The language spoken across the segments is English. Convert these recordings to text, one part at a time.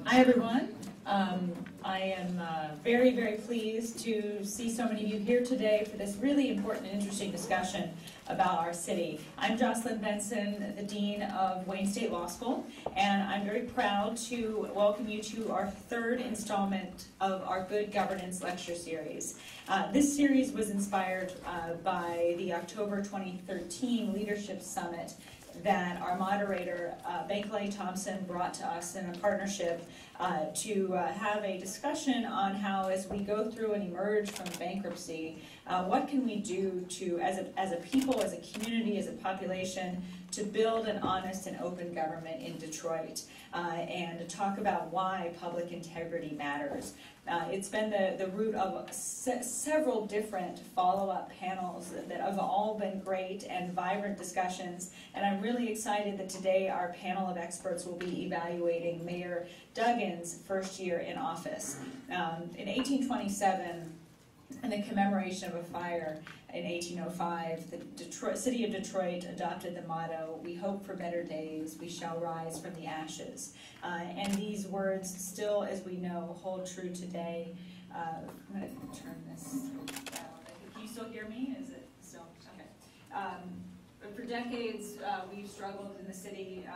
Hi, everyone. I am very, very pleased to see so many of you here today for this really important and interesting discussion about our city. I'm Jocelyn Benson, the Dean of Wayne State Law School, and I'm very proud to welcome you to our third installment of our Good Governance Lecture Series. This series was inspired by the October 2013 Leadership Summit that our moderator, Bankley Thompson, brought to us in a partnership to have a discussion on how, as we go through and emerge from bankruptcy, what can we do to, as a people, as a community, as a population, to build an honest and open government in Detroit, and to talk about why public integrity matters. It's been the root of several different follow-up panels that have all been great and vibrant discussions, and I'm really excited that today our panel of experts will be evaluating Mayor Duggan's first year in office. In 1827, in the commemoration of a fire in 1805, the city of Detroit adopted the motto, "We hope for better days, we shall rise from the ashes." And these words still, as we know, hold true today. I'm going to turn this down. Can you still hear me? Is it still? Okay. For decades, we've struggled in the city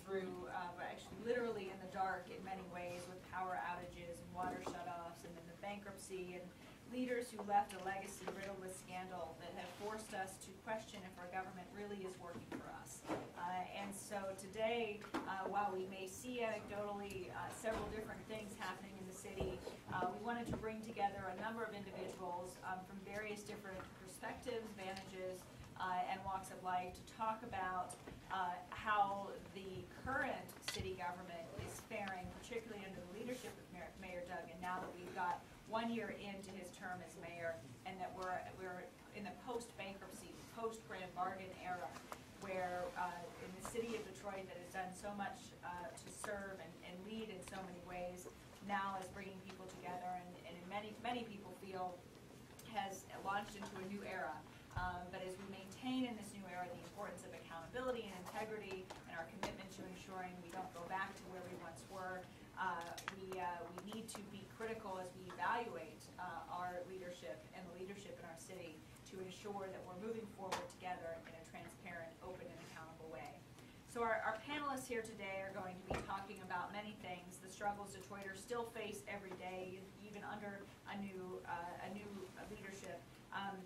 through, actually literally in the dark in many ways, with power outages and water shutoffs, and then the bankruptcy, and leaders who left a legacy riddled with scandal that have forced us to question if our government really is working for us. And so today, while we may see anecdotally several different things happening in the city, we wanted to bring together a number of individuals from various different perspectives, vantages, and walks of life to talk about how the current city government is faring, particularly under the leadership of Mayor Duggan, now that we've got 1 year into his term as mayor, and that we're in the post-bankruptcy, post-grand bargain era, where in the city of Detroit that has done so much to serve and lead in so many ways, now is bringing people together, and in many people feel has launched into a new era. But as we maintain in this new era the importance of accountability and integrity and our commitment to ensuring we don't go back to where we once were, we need to be critical as we evaluate our leadership and the leadership in our city to ensure that we're moving forward together in a transparent, open, and accountable way. So our panelists here today are going to be talking about many things, the struggles Detroiters still face every day, even under a new leadership.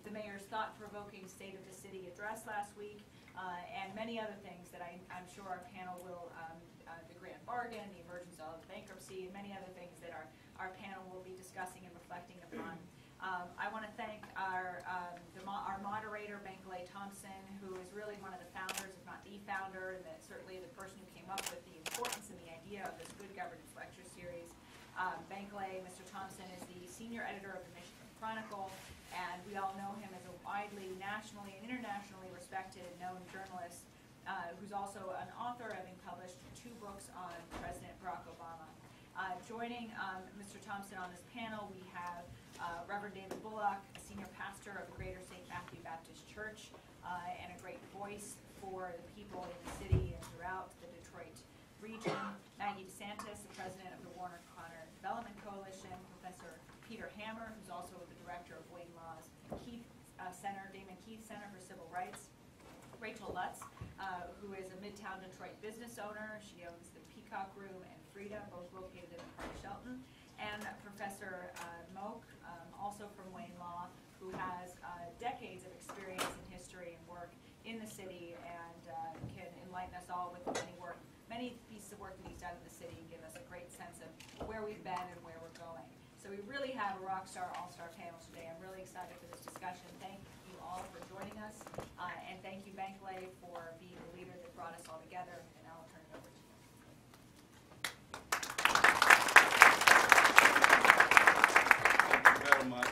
The mayor's thought-provoking State of the City address last week, and many other things that I'm sure our panel will, the grand bargain, the emergence of bankruptcy, and many other things that our panel will be discussing and reflecting upon. I want to thank our moderator, Bankley Thompson, who is really one of the founders, if not the founder, and certainly the person who came up with the importance and the idea of this Good Governance Lecture Series. Bankley, Mr. Thompson, is the senior editor of the Michigan Chronicle, and we all know him as a widely nationally and internationally respected and known journalist who's also an author, having published 2 books on President Barack Obama. Joining Mr. Thompson on this panel, we have Reverend David Bullock, a senior pastor of the Greater St. Matthew Baptist Church, and a great voice for the people in the city and throughout the Detroit region. Maggie DeSantis, the president of the Warner Connor Development Coalition. Professor Peter Hammer, who's also the director of Wayne Law's Damon Keith Center for Civil Rights. Rachel Lutz, who is a Midtown Detroit business owner. She owns the Peacock Room and Frida, both located in Park Shelton. And Professor Moak, also from Wayne Law, who has decades of experience in history and work in the city, and can enlighten us all with many pieces of work that he's done in the city, and give us a great sense of where we've been and where we're going. So we really have a rock star, all-star panel today. I'm really excited for this discussion. Thank you all for joining us, and thank you, Bankley, for being the leader that brought us all together. And now I'll turn it over to you. Thank you very much.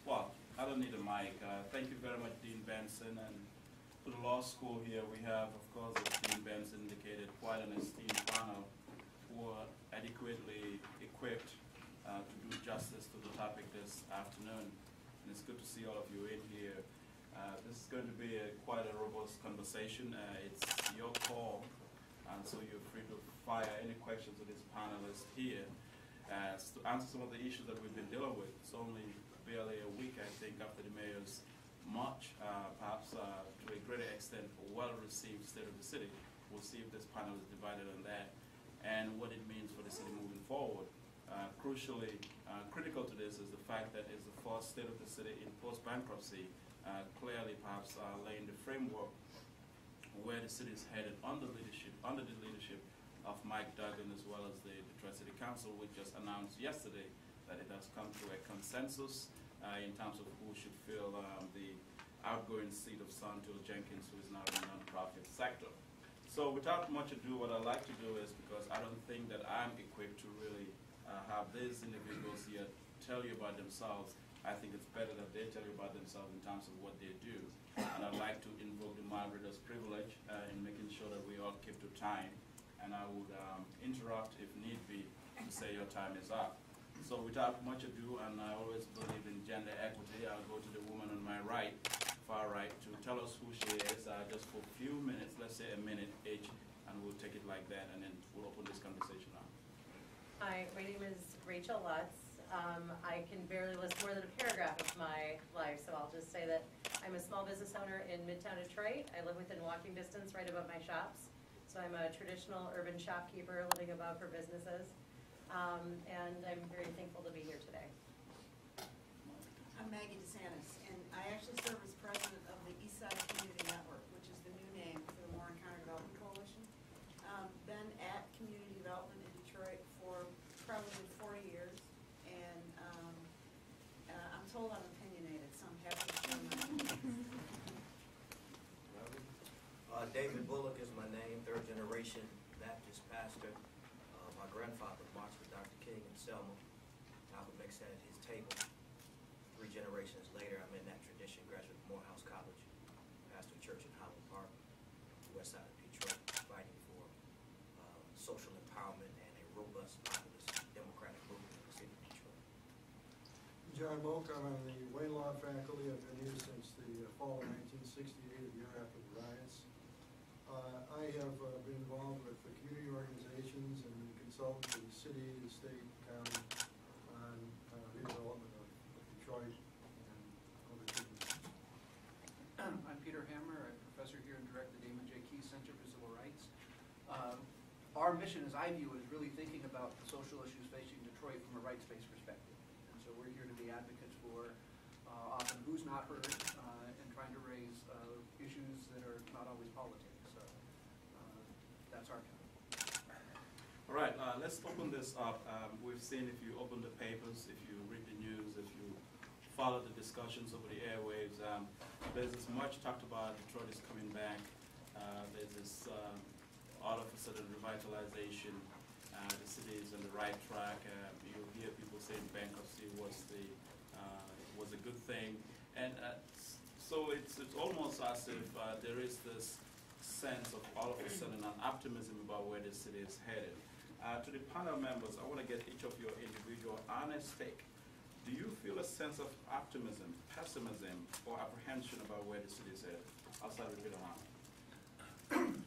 Well, I don't need a mic. Thank you very much, Dean Benson, and to the law school here, we have, of course, as Dean Benson indicated, quite an esteemed panel who are adequately equipped to do justice to the topic this afternoon. And it's good to see all of you in here. This is going to be quite a robust conversation. It's your call and so you're free to fire any questions to this panelist here as to answer some of the issues that we've been dealing with. It's only barely a week, I think, after the mayor's much, perhaps to a greater extent, well-received state of the city. We'll see if this panel is divided on that and what it means for the city moving forward. Crucially, critical to this is the fact that it's the first state of the city in post-bankruptcy, clearly perhaps laying the framework where the city is headed under the leadership of Mike Duggan, as well as the Detroit City Council, which just announced yesterday that it has come to a consensus in terms of who should fill the outgoing seat of Santil Jenkins, who is now in the nonprofit sector. So without much ado, what I'd like to do is, because I don't think that I'm equipped to really have these individuals here tell you about themselves, I think it's better that they tell you about themselves in terms of what they do. And I'd like to invoke the moderator's privilege in making sure that we all keep to time. And I would interrupt if need be to say your time is up. So without much ado, and I always believe in gender equity, I'll go to the woman on my right, far right, to tell us who she is, just for a few minutes, let's say a minute each, and we'll take it like that, and then we'll open this conversation up. Hi, my name is Rachel Lutz. I can barely list more than a paragraph of my life, so I'll just say that I'm a small business owner in Midtown Detroit. I live within walking distance right above my shops. So I'm a traditional urban shopkeeper living above her businesses. And I'm very thankful to be here today. I'm Maggie DeSantis, and I actually serve as president of the Eastside Community Network, which is the new name for the Warren County Development Coalition. Been at community development in Detroit for probably 40 years, and I'm told I'm opinionated, so I'm happy to share my opinions. David Bullock is my name, third generation Baptist pastor. My grandfather marched with Dr. King in Selma. Malcolm X sat at his table. 3 generations later, I'm in that tradition, graduate from Morehouse College, pastor church in Highland Park, west side of Detroit, fighting for social empowerment and a robust, populist, democratic movement in the city of Detroit. John Moak, I'm on the Wayne Law faculty. I've been here since the fall of 1968, the year after the riots. I have been involved with the community organizations and consulted to the city, the state, county on redevelopment of Detroit and other communities. I'm Peter Hammer. I'm a professor here and direct the Damon J. Key Center for Civil Rights. Our mission, as I view it, is really thinking about the social issues facing Detroit from a rights-based perspective. And so we're here to be advocates for often who's not heard and trying to raise issues that are not always politics. That's our time. All right, let's open this up. We've seen, if you open the papers, if you read the news, if you follow the discussions over the airwaves, there's this much talked about Detroit is coming back. There's this all of a sudden revitalization. The city is on the right track. You'll hear people saying bankruptcy was a good thing. And so it's almost as if there is this sense of all of a sudden an optimism about where the city is headed. To the panel members, I want to get each of your individual honest take. Do you feel a sense of optimism, pessimism, or apprehension about where the city is headed? I'll start with Peter Hammer.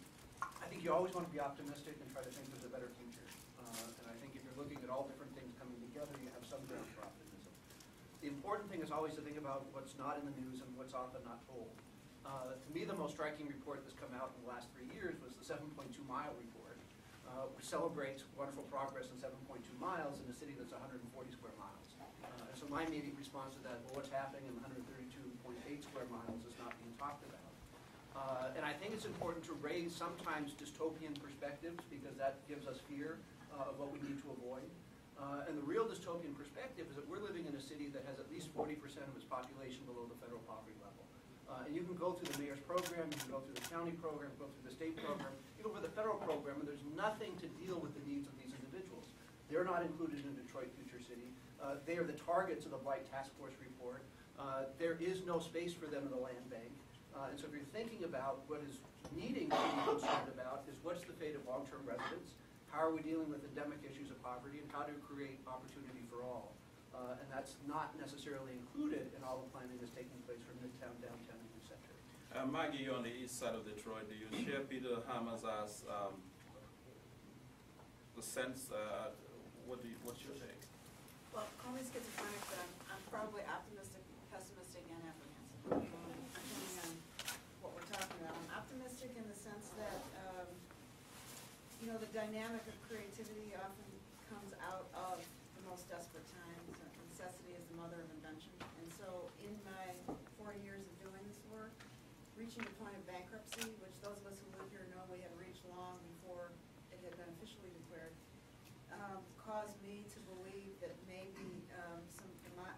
I think you always want to be optimistic and try to think there's a better future. And I think if you're looking at all different things coming together, you have some ground for optimism. The important thing is always to think about what's not in the news and what's often not told. To me, the most striking report that's come out in the last 3 years was the 7.2-mile report, which celebrates wonderful progress in 7.2 miles in a city that's 140 square miles. So my immediate response to that, well, what's happening in 132.8 square miles is not being talked about. And I think it's important to raise sometimes dystopian perspectives because that gives us fear of what we need to avoid. And the real dystopian perspective is that we're living in a city that has at least 40% of its population below the federal poverty level. And you can go through the mayor's program, you can go through the county program, go through the state program, you go for the federal program, and there's nothing to deal with the needs of these individuals. They're not included in Detroit Future City. They are the targets of the Blight Task Force report. There is no space for them in the land bank. And so if you're thinking about what is needing to be concerned about is what's the fate of long-term residents, how are we dealing with endemic issues of poverty, and how to create opportunity for all. And that's not necessarily included in all the planning that's taking place for Midtown, Downtown, and New Center. Maggie, you're on the east side of Detroit. Do you share Peter Hammer's the sense, what's your take? Well, call me schizophrenic, but I'm probably optimistic, pessimistic, and apprehensive. Depending on what we're talking about. I'm optimistic in the sense that, the dynamic of creativity often comes out of the most desperate times. Necessity is the mother of invention. And so in my 40 years of doing this work, reaching the point of bankruptcy, which those of us who live here know we had reached long before it had been officially declared, caused me to believe that maybe some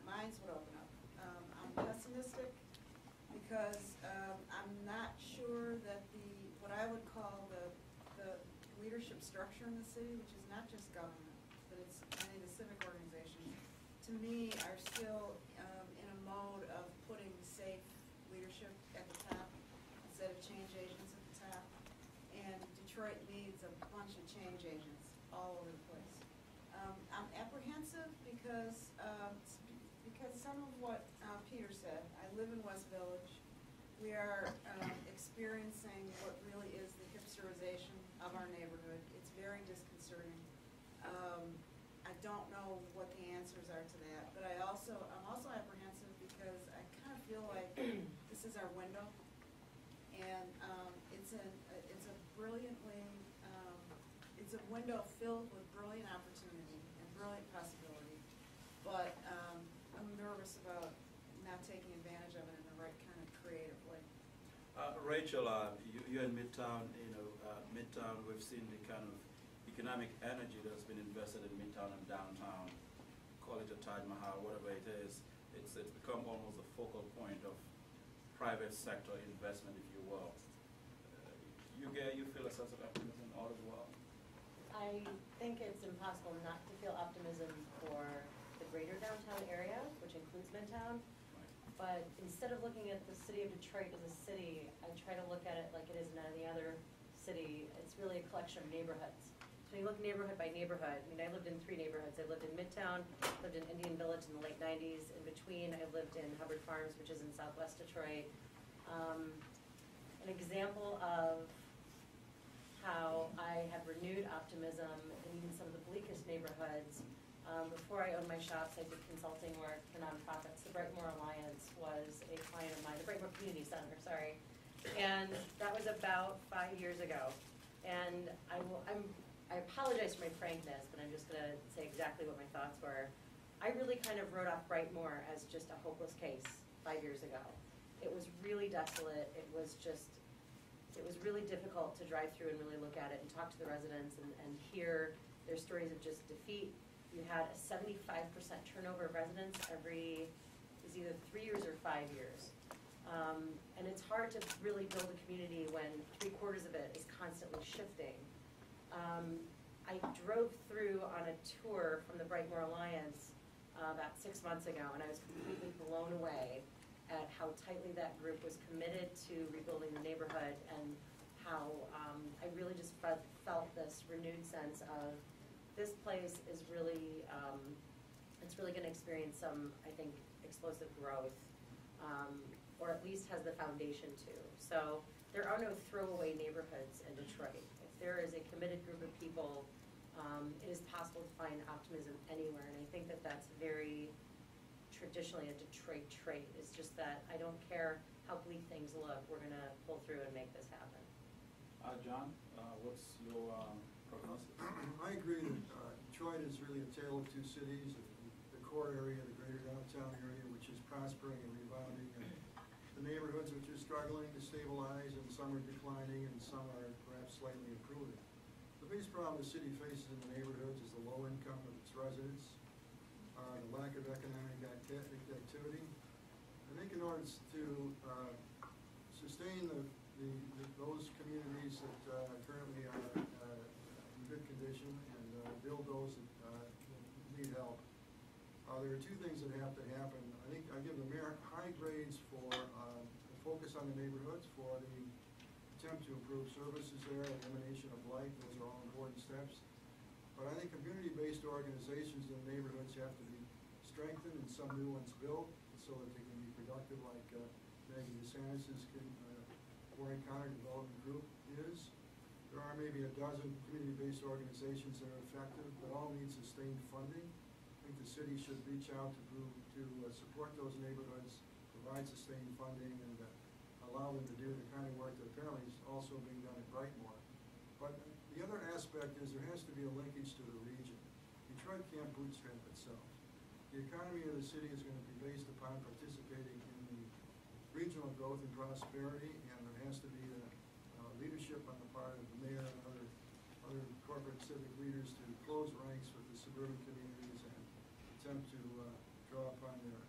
minds would open up. I'm pessimistic because I'm not sure that what I would call the leadership structure in the city, which is not just government, but it's many of the civic organizations, to me are still in a mode of putting safe leadership at the top instead of change agents at the top. And Detroit needs a bunch of change agents all over the place. I'm apprehensive because some of what Peter said. I live in West Village. We are experiencing what really is the hipsterization of our neighborhood. It's very disconcerting. I don't know what the answers are to that, but I'm also apprehensive because I kind of feel like this is our window, and it's a brilliantly it's a window filled with brilliant opportunity and brilliant possibility, but I'm nervous about not taking advantage of it in the right kind of creative way. Rachel, you're in Midtown. Midtown, we've seen the kind of economic energy that's been invested in Midtown and downtown. Call it a Taj Mahal, whatever it is. It's become almost a focal point of private sector investment, if you will. You feel a sense of optimism all as well? I think it's impossible not to feel optimism for the greater downtown area, which includes Midtown. But instead of looking at the city of Detroit as a city, I try to look at it like it is in any other city. It's really a collection of neighborhoods. So when you look neighborhood by neighborhood, I lived in 3 neighborhoods. I lived in Midtown, lived in Indian Village in the late 90s. In between, I lived in Hubbard Farms, which is in southwest Detroit. An example of how I have renewed optimism in even some of the bleakest neighborhoods. Before I owned my shops, I did consulting work for nonprofits. The Brightmoor Alliance was a client of mine, the Brightmoor Community Center, sorry. And that was about 5 years ago. And I apologize for my frankness, but I'm just going to say exactly what my thoughts were. I really kind of wrote off Brightmoor as just a hopeless case 5 years ago. It was really desolate. It was really difficult to drive through and really look at it and talk to the residents and hear their stories of just defeat. You had a 75% turnover of residents every, it was either 3 years or 5 years. And it's hard to really build a community when 3/4 of it is constantly shifting. I drove through on a tour from the Brightmoor Alliance about 6 months ago, and I was completely blown away at how tightly that group was committed to rebuilding the neighborhood, and how I really just felt this renewed sense of this place is really, it's really going to experience some, I think, explosive growth, or at least has the foundation to. So there are no throwaway neighborhoods in Detroit. If there is a committed group of people, it is possible to find optimism anywhere, and I think that that's very traditionally a Detroit trait. It's just that I don't care how bleak things look, we're going to pull through and make this happen. John, what's your prognosis? I agree that Detroit is really a tale of 2 cities. The core area, the greater downtown area, which is prospering and rebounding, and the neighborhoods which are struggling to stabilize, and some are declining, and some are perhaps slightly improving. The biggest problem the city faces in the neighborhoods is the low income of its residents, the lack of economic activity. I think in order to sustain those communities that currently are in good condition and build those that need help, there are 2 things that have to happen. I think I give the mayor high grades for the focus on the neighborhoods, for the attempt to improve services there, and emanation of light. Those are all important steps. But I think community-based organizations in the neighborhoods have to be strengthened and some new ones built so that they can be productive, like Maggie DeSantis' Warren County Development Group is. There are maybe a dozen community-based organizations that are effective, but all need sustained funding. I think the city should reach out to support those neighborhoods, provide sustained funding, and allow them to do the kind of work that apparently is also being done at Brightmore. But the other aspect is there has to be a linkage to the region. Detroit can't bootstrap itself. The economy of the city is going to be based upon participating in the regional growth and prosperity, and there has to be leadership on the part of the mayor and other corporate civic leaders to close ranks with the suburban communities and attempt to draw upon their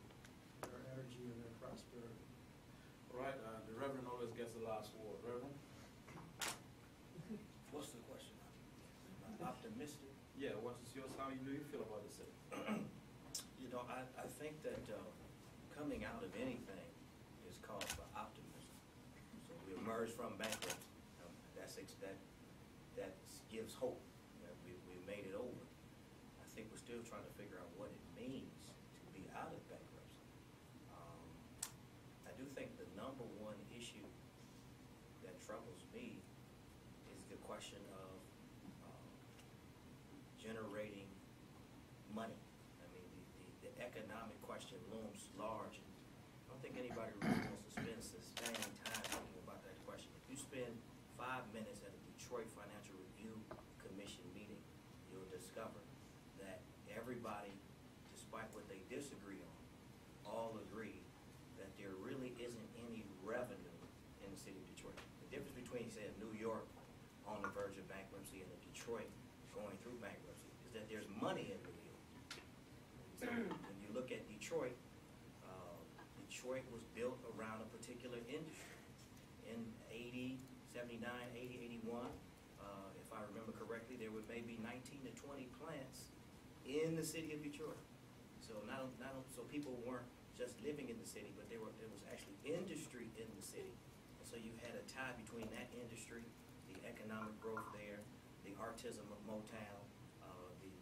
energy and their prosperity. All right, the Reverend always gets the last word. Reverend? What's the question? Am I optimistic? Yeah, what is yours? How do you feel about the city? You know, I think that coming out of anything is cause for optimism. So we emerge from bankruptcy. That gives hope that we made it over. I think we're still trying to figure out what it means to be out of bankruptcy. I do think the number one issue that troubles me is the question of generating money. I mean, the economic question looms large. I don't think anybody really wants to spend sustained time thinking about that question. If you spend 5 minutes at a Detroit Financial Review Commission meeting, you'll discover that everybody, despite what they disagree on, all agree that there really isn't any revenue in the city of Detroit. The difference between, say, New York on the verge of bankruptcy and Detroit going through bankruptcy is that there's money in New York. So when you look at Detroit, Detroit was built around a particular industry. In 79, 80, 81, if I remember correctly, there were maybe 19 to 20 plants in the city of Detroit. So so people weren't just living in the city, but there was actually industry in the city. And so you had a tie between that industry, the economic growth there, the artism of Motown,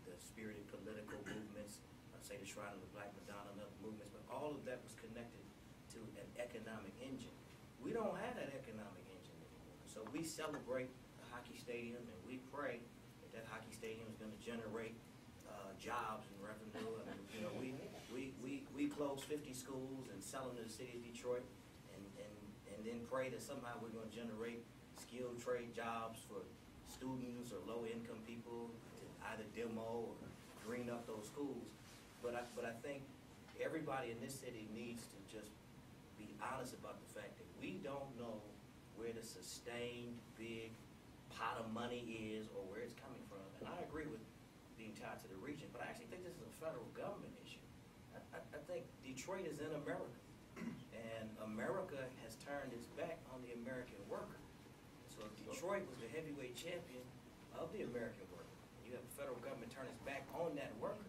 the spirited political movements, say the Shrine of the Black Madonna and other movements, but all of that was connected to an economic engine. We don't have that economic engine anymore. So we celebrate the hockey stadium and we pray that hockey stadium is going to generate jobs and revenue. And, you know, we close 50 schools and sell them to the city of Detroit, and then pray that somehow we're going to generate skilled trade jobs for students or low-income people to either demo or green up those schools. But I think everybody in this city needs to just be honest about the fact that we don't know where the sustained big pot of money is or where it's coming from. And I agree with being tied to the region, but I actually think this is a federal government issue. I think Detroit is in America, and America has turned its back on the American worker. So if Detroit was the heavyweight champion of the American worker, you have the federal government turn its back on that worker,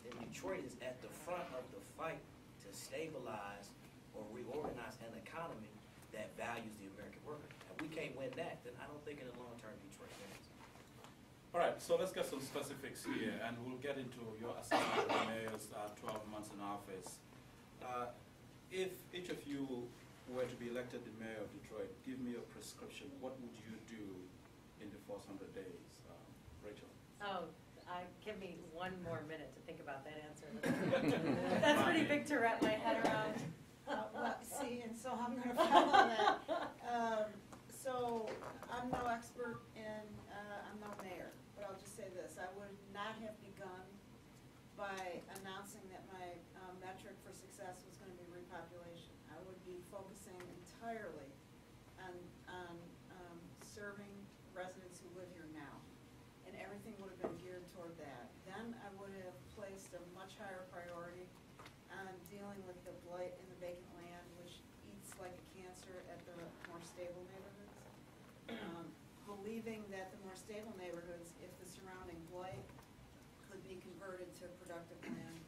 then Detroit is at the front of the fight to stabilize or reorganize an economy that values the American worker. If we can't win that, then I don't think in the long term Detroit wins. All right, so let's get some specifics here, and we'll get into your assessment of the mayor's 12 months in office. If each of you were to be elected the mayor of Detroit, give me a prescription. What would you do in the first 100 days? Rachel? Oh, give me 1 more minute to think about that answer. That's pretty big to wrap my head around. Well, see, and so I'm going to follow that. So I'm no expert and I'm no mayor, but I'll just say this. I would not have begun by announcing that my metric for success was going to be repopulation. I would be focusing entirely on serving residents who live here now. And everything would have been geared toward that. Then I would have placed a much higher priority on dealing with the blight in the vacant land, which eats like a cancer at the more stable neighborhoods. Believing that the more stable neighborhoods, if the surrounding blight could be converted to productive land,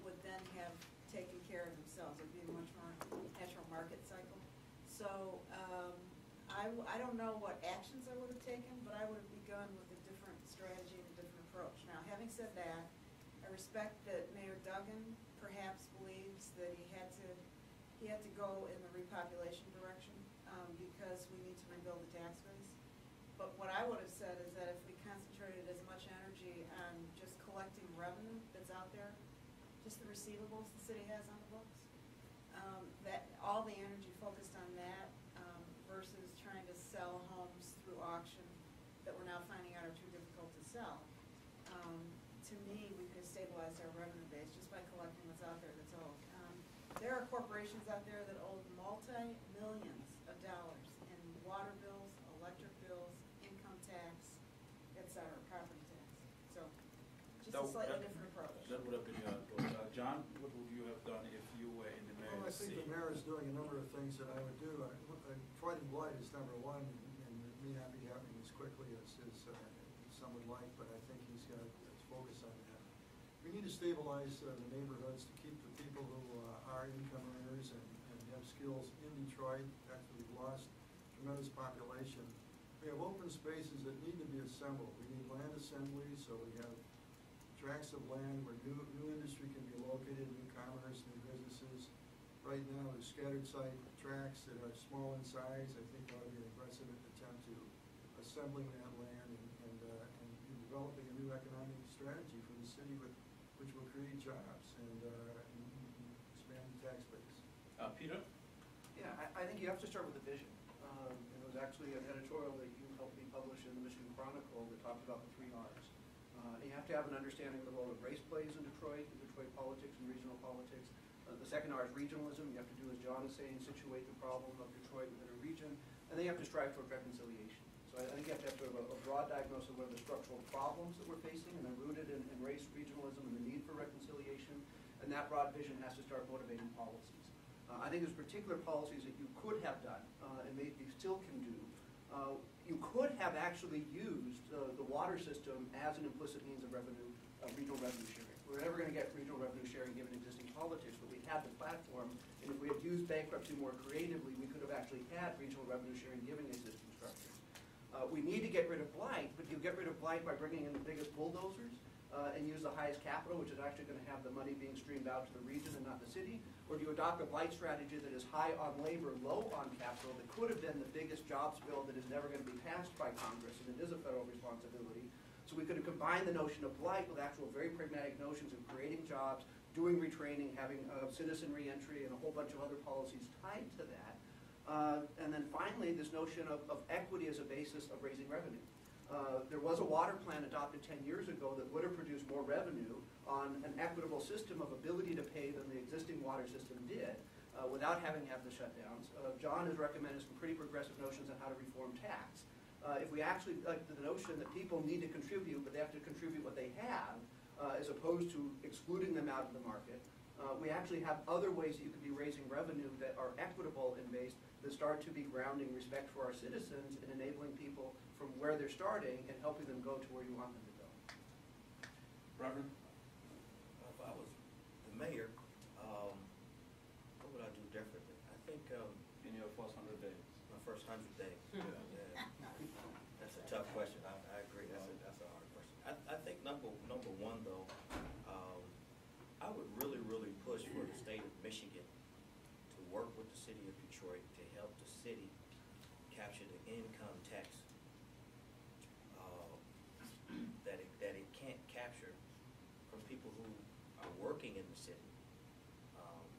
would then have taken care of themselves. It would be a much more natural market cycle. So I don't know what actions I would have taken, but I would have begun with a different strategy and a different approach. Now, having said that, I respect that Mayor Duggan perhaps believes that he had to go in the repopulation direction because we need to rebuild the tax base. But what I would have said is that if we concentrated as much energy on just collecting revenue that's out there, just the receivables the city has on the books, that all the energy focused on that versus trying to sell homes through auction that we're now finding out are too difficult to sell. To me, we could have stabilized our revenue base just by collecting what's out there that's owed. There are corporations out there that owe multi-millions of dollars in water bills, electric bills, income tax, et cetera, property tax. So, just a slightly different approach. That would have been your approach. John, what would you have done if you were in the Well, I mayor's think seat? the mayor is doing a number of things that I would do. Fighting blight is number one, and it may not be happening as quickly as some would like, but I think he's got to focus on that. We need to stabilize the neighborhoods to keep the people who are income earners and have skills in Detroit. Actually, we've lost tremendous population. We have open spaces that need to be assembled. We need land assemblies, so we have tracts of land where new industry can be located, new commerce, new businesses. Right now, there's scattered site tracts that are small in size. I think that would be an aggressive attempt to assembling that land and developing a new economic strategy for the city which will create jobs and expand the tax base. Peter? Yeah, I think you have to start with the vision. It was actually an editorial that you helped me publish in the Michigan Chronicle that talked about the 3 Rs. You have to have an understanding of the role that race plays in Detroit politics and regional politics. The second R is regionalism. You have to do, as John is saying, situate the problem of Detroit within a region. And then you have to strive toward reconciliation. So I think you have to have sort of a broad diagnosis of what are the structural problems that we're facing, and they're rooted in race, regionalism, and the need for reconciliation. And that broad vision has to start motivating policies. I think there's particular policies that you could have done, and maybe still can do. You could have actually used the water system as an implicit means of revenue, regional revenue sharing. We're never going to get regional revenue sharing given existing politics, but we had the platform, and if we had used bankruptcy more creatively, we could have actually had regional revenue sharing given existing structures. We need to get rid of blight, but you get rid of blight by bringing in the biggest bulldozers and use the highest capital, which is actually going to have the money being streamed out to the region and not the city? Or do you adopt a blight strategy that is high on labor, low on capital, that could have been the biggest jobs bill that is never going to be passed by Congress, and it is a federal responsibility? So we could have combined the notion of blight with actual very pragmatic notions of creating jobs, doing retraining, having citizen reentry, and a whole bunch of other policies tied to that. And then finally, this notion of equity as a basis of raising revenue. There was a water plan adopted 10 years ago that would have produced more revenue on an equitable system of ability to pay than the existing water system did without having to have the shutdowns. John has recommended some pretty progressive notions on how to reform tax. If we actually like the notion that people need to contribute, but they have to contribute what they have, as opposed to excluding them out of the market, we actually have other ways that you could be raising revenue that are equitable and based, that start to be grounding respect for our citizens and enabling people from where they're starting and helping them go to where you want them to go. Reverend? If I was the mayor, what would I do differently? I think In your first 100 days. my first 100 days. Yeah. That's a tough question. I agree. That's a hard question. I think number one though, I would really push for the state of Michigan to work with the city of Detroit to help the city capture the income tax that it can't capture from people who are working in the city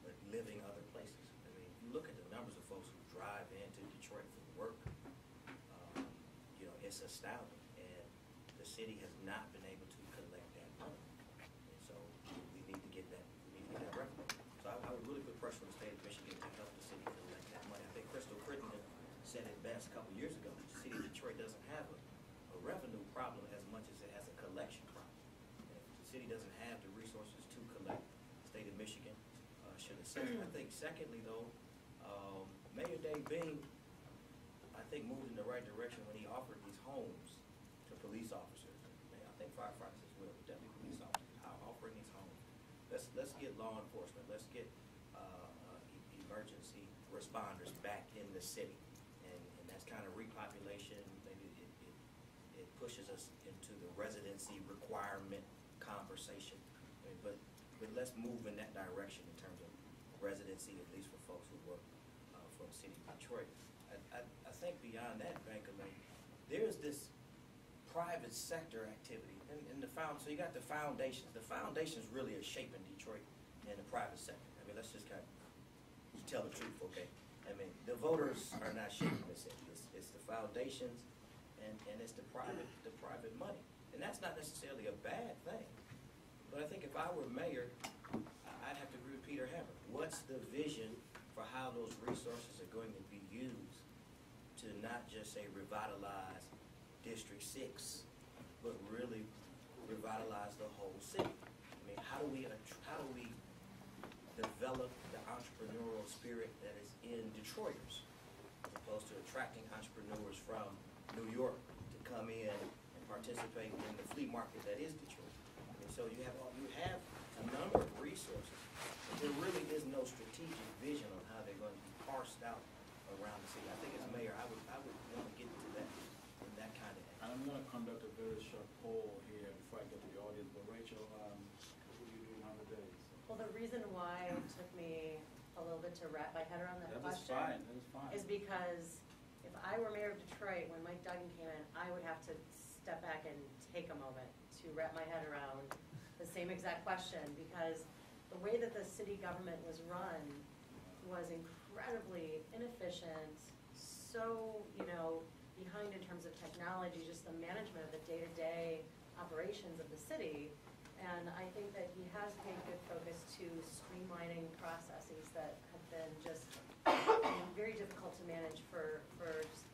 but living other places. I mean, you look at the numbers of folks who drive into Detroit for work. It's astounding, and the city has not been able to collect that money. And so we need to get that. We need to get that revenue. So I would really put pressure on the state of Michigan to help the city collect that money. I think Crystal Crittenden said it best a couple years ago. The city of Detroit doesn't have a revenue problem as much as it has a collection problem. And if the city doesn't have the resources to collect, the state of Michigan should assist. I think secondly though, Mayor Dave Bing, I think, moved in the right direction when he offered these homes to police officers. And I think firefighters as well, but definitely police officers, offering these homes. Let's get law enforcement, let's get emergency responders back in the city. And that's kind of repopulation. Maybe it pushes us into the residency requirement conversation. I mean, but let's move in that direction in terms of residency, at least for folks who work for the city of Detroit. I think beyond that, Banker, there's this private sector activity, and so you got the foundations. The foundations really are shaping Detroit and the private sector. I mean, let's just kind of tell the truth, okay? I mean, the voters are not shaping this. It's the foundations, and it's the private money, and that's not necessarily a bad thing. But I think if I were mayor, I'd have to agree with Peter Hammer. What's the vision for how those resources are going to be used to not just say revitalize District 6, but really revitalize the whole city? I mean, how do we develop the entrepreneurial spirit that is in Detroiters, as opposed to attracting entrepreneurs from New York to come in and participate in the flea market that is Detroit? I mean, so you have a number of resources, but there really is no strategic vision on how they're going to be parsed out around the city. I think as mayor, I would want to get into that in that kind of. And I'm going to conduct a very short poll here before I get to the audience. But Rachel, what will you do in 100 days? Well, the reason why it took me a little bit to wrap my head around that That is question fine. That is fine. is because if I were mayor of Detroit, when Mike Duggan came in, I would have to step back and take a moment to wrap my head around the same exact question, because the way that the city government was run was incredibly inefficient, so, behind in terms of technology, just the management of the day-to-day operations of the city. And I think that he has paid good focus to streamlining processes that have been just very difficult to manage for just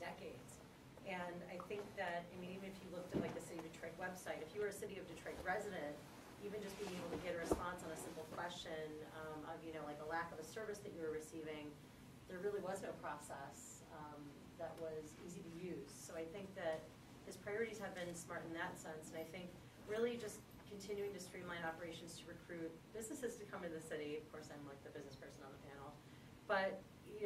decades. And I think that, even if you looked at like the City of Detroit website, if you were a City of Detroit resident, even just being able to get a response on a simple question of, like a lack of a service that you were receiving, there really was no process that was easy to use. So I think that his priorities have been smart in that sense, and I think really just continuing to streamline operations to recruit businesses to come into the city. Of course, I'm like the business person on the panel, but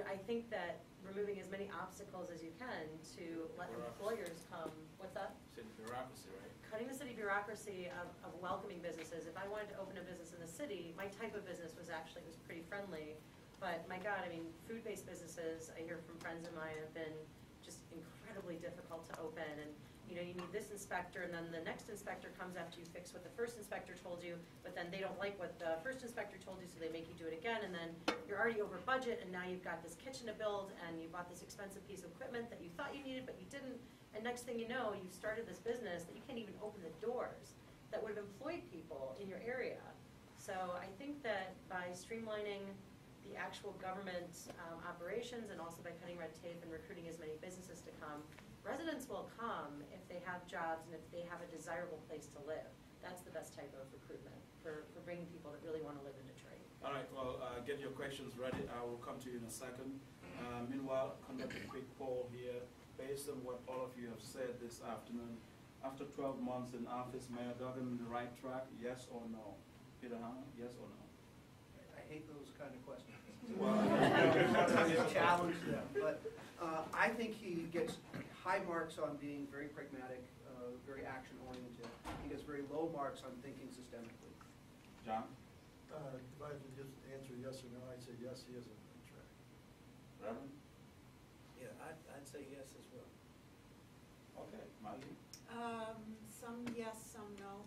I think that removing as many obstacles as you can to let employers come. What's that? City bureaucracy, right? Cutting the city bureaucracy of welcoming businesses. If I wanted to open a business in the city, my type of business was pretty friendly. But my God, food-based businesses, I hear from friends of mine, have been just incredibly difficult to open. And you need this inspector, and then the next inspector comes after you fix what the first inspector told you, but then they don't like what the first inspector told you, so they make you do it again, and then you're already over budget, and now you've got this kitchen to build, and you bought this expensive piece of equipment that you thought you needed, but you didn't, and next thing you know, you've started this business that you can't even open the doors that would have employed people in your area. So I think that by streamlining the actual government operations, and also by cutting red tape and recruiting as many businesses to come, residents will come if they have jobs and if they have a desirable place to live. That's the best type of recruitment for bringing people that really want to live in Detroit. All right, well, get your questions ready. I will come to you in a second. Meanwhile, conduct a quick poll here. Based on what all of you have said this afternoon, after 12 months in office, Mayor Duggan on the right track, yes or no? Peter Hammer, yes or no? I hate those kind of questions. Well, Challenge them, but I think he gets high marks on being very pragmatic, very action-oriented. He gets very low marks on thinking systemically. John? If I could just answer yes or no, I'd say yes, he is on the right track. Reverend? Yeah, I'd say yes as well. Okay, Marty? Some yes, some no.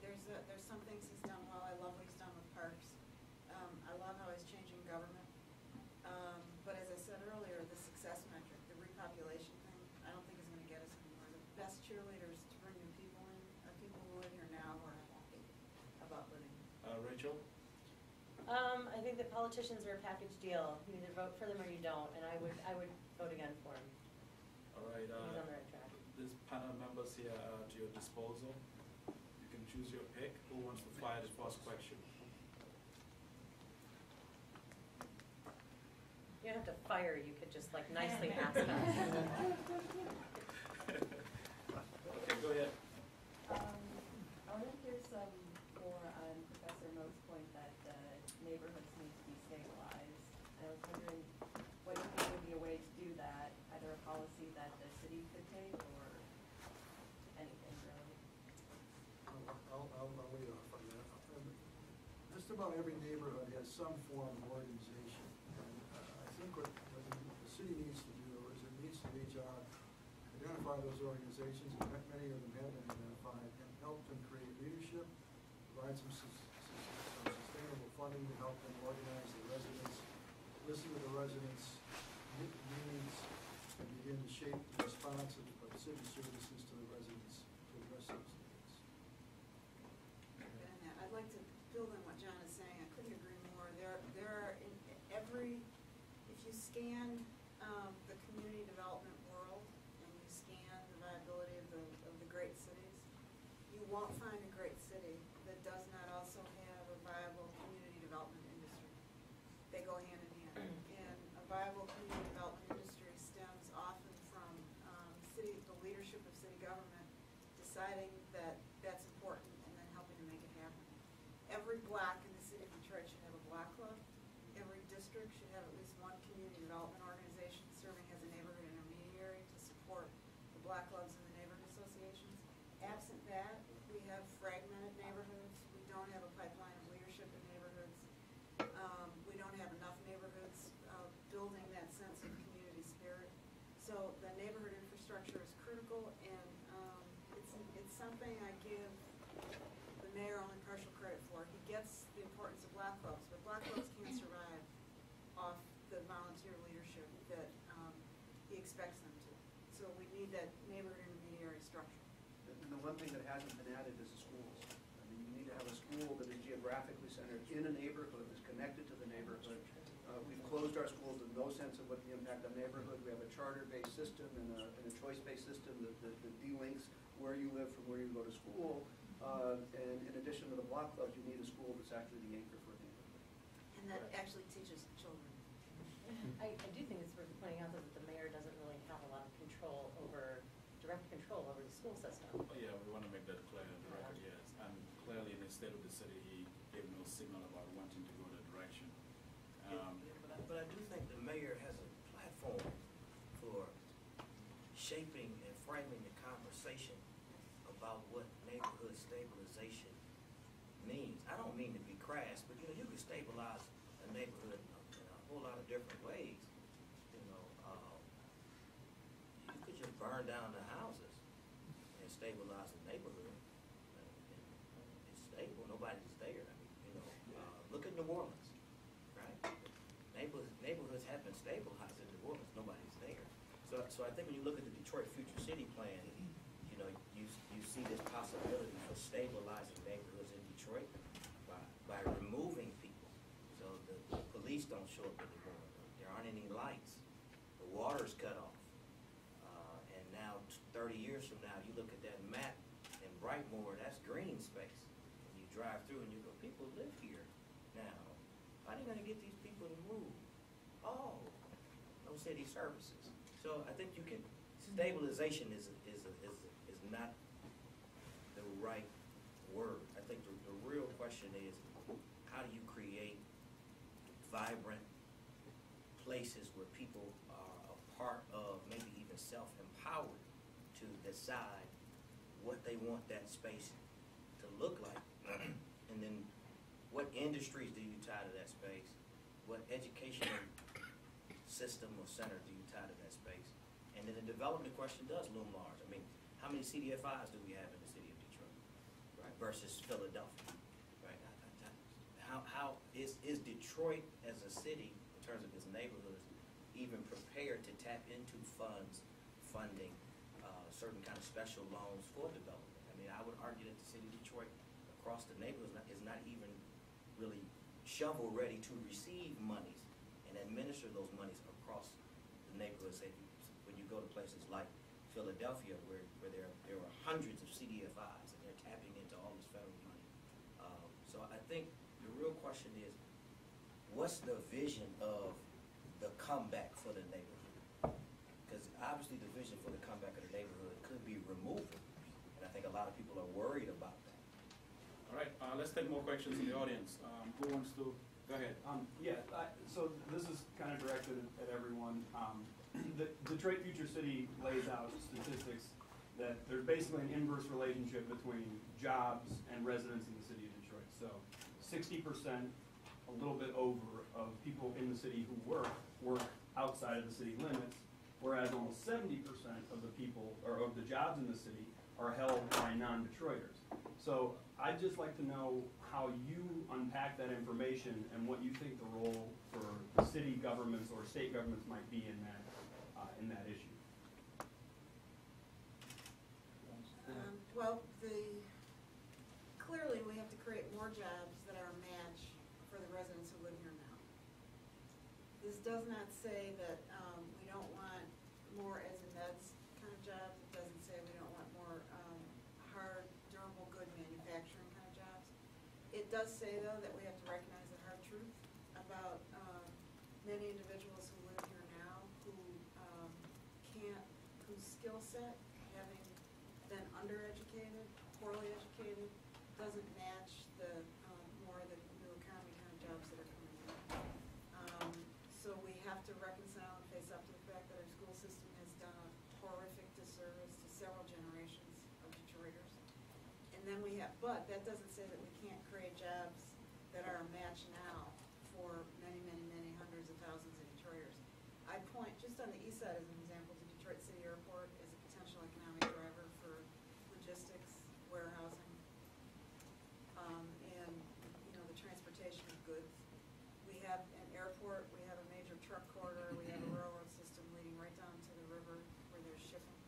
There's some things he's done well. I love what he's done with parks. I love how he's changing government. But as I said earlier, the success metric, the repopulation thing, I don't think is going to get us anywhere. The best cheerleaders to bring new people in are people who live here now who are happy about living. Rachel? I think that politicians are a package deal. You either vote for them or you don't, and I would vote again for him. All right. He's on the right track. This panel members here are to your disposal. You can choose your pick. Who wants to fire the first question? You don't have to fire, you could just like nicely ask us. Okay, go ahead. I want to hear some more on Professor Moe's point that neighborhoods need to be stabilized. I was wondering what you think would be a way to do that, either a policy that the city could take or anything really. I'll lead off on that. Just about every neighborhood has some form of organization. And I think what the city needs to do is identify those organizations, and many of them have been identified, and help them create leadership, provide some sustainable funding to help them organize the residents, listen to the residents' needs, and begin to shape the response of city services to the residents to address those needs. And I'd like to build on what John is saying. I couldn't agree more. There are in every, if you scan the community development world and you scan the viability of the great cities, you won't find a great city that does not also have a viable community development industry. They go hand in hand. And a viable community development industry stems often from the leadership of city government deciding that that's important and then helping to make it happen. Every block in the city of Detroit should have a block club. Every district should have at least one community development organization serving as a neighborhood intermediary to support the block clubs and the neighborhood associations. Absent that, we have fragmented neighborhoods. We don't have a pipeline of leadership in neighborhoods. We don't have enough neighborhoods building that sense of community spirit. So the neighborhood infrastructure is critical, and it's something I give the mayor only partial credit for. He gets the importance of block clubs, but block clubs can't survive off the volunteer leadership that he expects them to. So we need that neighborhood intermediary structure. And the one thing that hasn't been added is the schools. I mean, you need to have a school that is geographically centered in a neighborhood, is connected to the neighborhood. We've closed our schools with no sense of what the impact on neighborhood. We have a charter-based system and a choice-based system that de-links where you live from where you go to school. And in addition to the block clubs, you need a school that's actually the anchor for the neighborhood. And that actually teaches children. I do think it's worth pointing out that the mayor doesn't really have a lot of control over, direct control over the school system. Oh, yeah, we want to make that clear on the record, yes. And clearly in the state of the city, he gave no signal about wanting to go that direction. But I do think the mayor has a platform for shaping and framing the conversation about what neighborhood stabilization means. I don't mean to be crass, but you can stabilize a neighborhood in a whole lot of different ways. You could just burn down the houses and stabilize the neighborhood. It's stable. Nobody's there. Look at New Orleans, right? Neighborhoods have been stabilized in New Orleans. Nobody's there. So I think when you look at the Detroit Future City Plan, you see this possibility for stabilizing neighborhoods in Detroit by removing people. So the police don't show up anymore. There aren't any lights. The water's cut off. And now 30 years from now, you look at that map in Brightmoor, that's green space. And you drive through and you go, people live here now. How are they going to get these people to move? Oh, no city services. So I think stabilization is not the right word. I think the real question is, how do you create vibrant places where people are a part of, maybe even self-empowered to decide what they want that space to look like? And then what industries do you tie to that space? What educational system or center do you tie to that space? And then the development question does loom large. I mean, how many CDFIs do we have in the city of Detroit, right, versus Philadelphia, right? How is Detroit as a city, in terms of its neighborhoods, even prepared to tap into funding certain kind of special loans for development? I mean, I would argue that the city of Detroit across the neighborhoods is not even really shovel ready to receive monies and administer those monies across the neighborhoods. Say, when you go to places like Philadelphia, where there are hundreds of CDFIs and they're tapping into all this federal money. So I think the real question is, what's the vision of the comeback for the neighborhood? Because obviously the vision for the comeback of the neighborhood could be removal, and I think a lot of people are worried about that. All right, let's take more questions in the audience. Who wants to? Go ahead. So this is kind of directed at everyone. The Detroit Future City lays out statistics that there's basically an inverse relationship between jobs and residents in the city of Detroit. So 60%, a little bit over, of people in the city who work outside of the city limits, whereas almost 70% of the people, or of the jobs in the city, are held by non-Detroiters. So I'd just like to know how you unpack that information and what you think the role for the city governments or state governments might be in that issue. Well, clearly we have to create more jobs that are a match for the residents who live here now. This does not say that we don't want more as in meds kind of jobs. It doesn't say we don't want more hard, durable, good manufacturing kind of jobs. It does say, though, that we have to recognize the hard truth about many individuals who live here now whose skill set, having been undereducated, poorly educated, doesn't match the more the new economy kind of jobs that are coming in. So we have to reconcile and face up to the fact that our school system has done a horrific disservice to several generations of Detroiters. And then but that doesn't say that we can't create jobs that are a match now for many, many, many hundreds of thousands of Detroiters. I point, just on the east side as an example, to Detroit City Airport as a potential economic driver for logistics, warehousing, and, the transportation of goods. We have an airport, we have a major truck corridor, we have a railroad system leading right down to the river where there's shipping.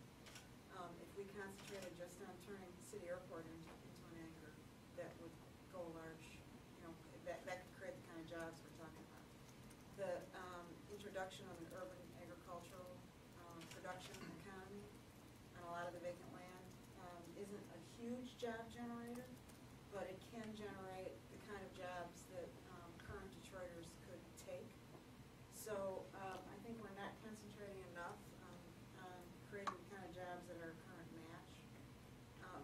If we concentrated just on turning City Airport into an anchor, that would go large, that could create the kind of jobs we're talking about. The introduction of an urban agricultural production economy on a lot of the vacant land isn't a huge job generator, but it can generate the kind of jobs that current Detroiters could take. So I think we're not concentrating enough on creating the kind of jobs that are a current match.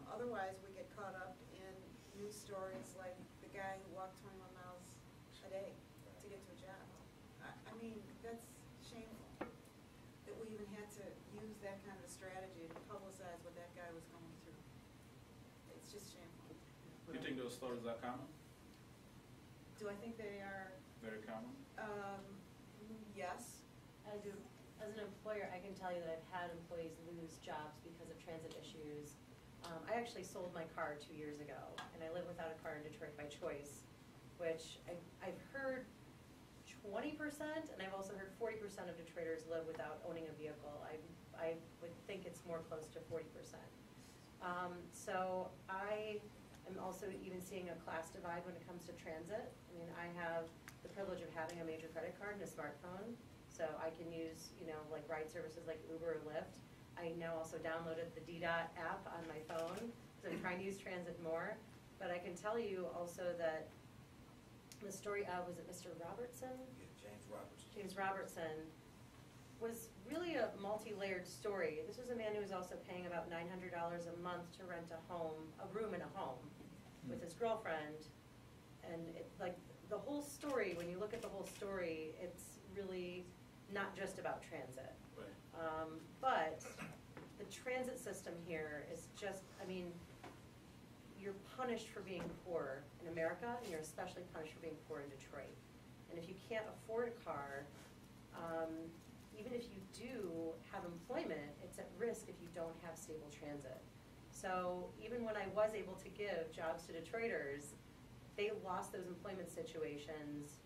Otherwise, we get caught up in news stories like the guy who walked 21 miles a day to get to a job. I mean, that's shameful that we even had to use that kind of a strategy to publicize what that guy was going through. It's just shameful. You think those stories are common? Do I think they are? Very common? Yes. As an employer, I can tell you that I've had employees lose jobs because of transit issues. I actually sold my car 2 years ago, and I live without a car in Detroit by choice, which I've heard 20%, and I've also heard 40% of Detroiters live without owning a vehicle. I would think it's more close to 40%. So I am also even seeing a class divide when it comes to transit. I mean, I have the privilege of having a major credit card and a smartphone, so I can use, like ride services like Uber or Lyft. I now also downloaded the DDOT app on my phone, so I'm trying to use transit more. But I can tell you also that the story of, was it Mr. Robertson? Yeah, James Robertson. James Robertson was really a multi-layered story. This was a man who was also paying about $900 a month to rent a room in a home with his girlfriend. And the whole story, when you look at the whole story, it's really not just about transit. Right. But the transit system here is just, you're punished for being poor in America, and you're especially punished for being poor in Detroit. And if you can't afford a car, even if you do have employment, it's at risk if you don't have stable transit. So even when I was able to give jobs to Detroiters, they lost those employment situations.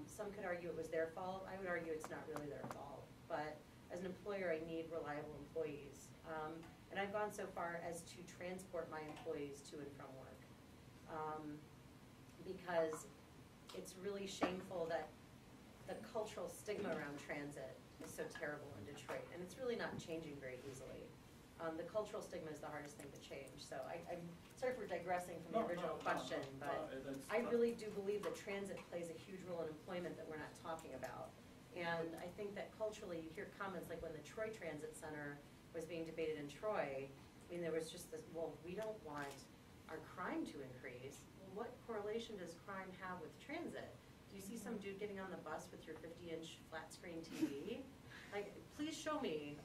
Some could argue it was their fault. I would argue it's not really their fault. But as an employer, I need reliable employees. And I've gone so far as to transport my employees to and from work. Because it's really shameful that the cultural stigma around transit is so terrible in Detroit. And it's really not changing very easily. The cultural stigma is the hardest thing to change. So I'm sorry for digressing from the original question, but I really do believe that transit plays a huge role in employment that we're not talking about. And I think that culturally, you hear comments like when the Troy Transit Center was being debated in Troy, there was just this, well, we don't want our crime to increase. Well, what correlation does crime have with transit? Do you see some dude getting on the bus with your 50-inch flat screen TV? Please show me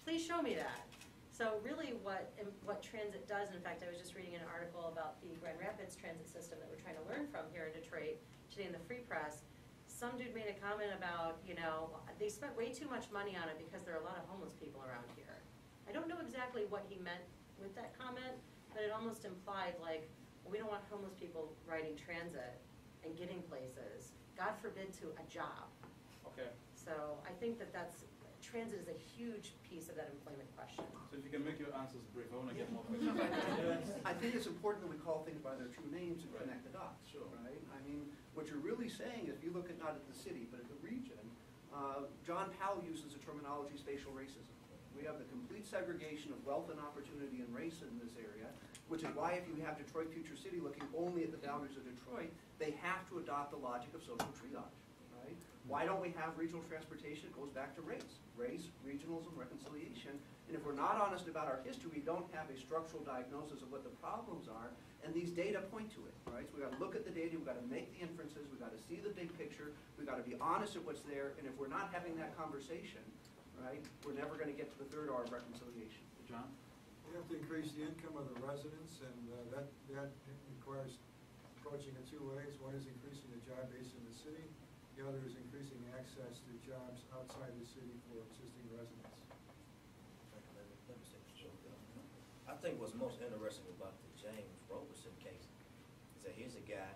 that. So really what transit does, in fact, I was just reading an article about the Grand Rapids transit system that we're trying to learn from here in Detroit today in the Free Press, some dude made a comment about, you know, they spent way too much money on it because there are a lot of homeless people around here. I don't know exactly what he meant with that comment, but it almost implied like, we don't want homeless people riding transit and getting places, God forbid to a job. Okay. So I think that transit is a huge piece of that employment question. So if you can make your answers brief, I want to get more questions. I think it's important that we call things by their true names and Right. connect the dots, Sure. right? I mean, what you're really saying, if you look at not at the city, but at the region, John Powell uses the terminology spatial racism. We have the complete segregation of wealth and opportunity and race in this area, which is why if you have Detroit Future City looking only at the boundaries of Detroit, they have to adopt the logic of social triage, right? Why don't we have regional transportation? It goes back to race, regionalism, reconciliation. And if we're not honest about our history, we don't have a structural diagnosis of what the problems are, and these data point to it, right? So we've got to look at the data, we've got to make the inferences, we've got to see the big picture, we've got to be honest at what's there, and if we're not having that conversation, right, we're never going to get to the third R of reconciliation. John? We have to increase the income of the residents, and that requires approaching it two ways. One is increasing the job base in the city. The other is increasing access to jobs outside the city for existing residents. Let me say this. I think what's most interesting about the James Roberson case is that here's a guy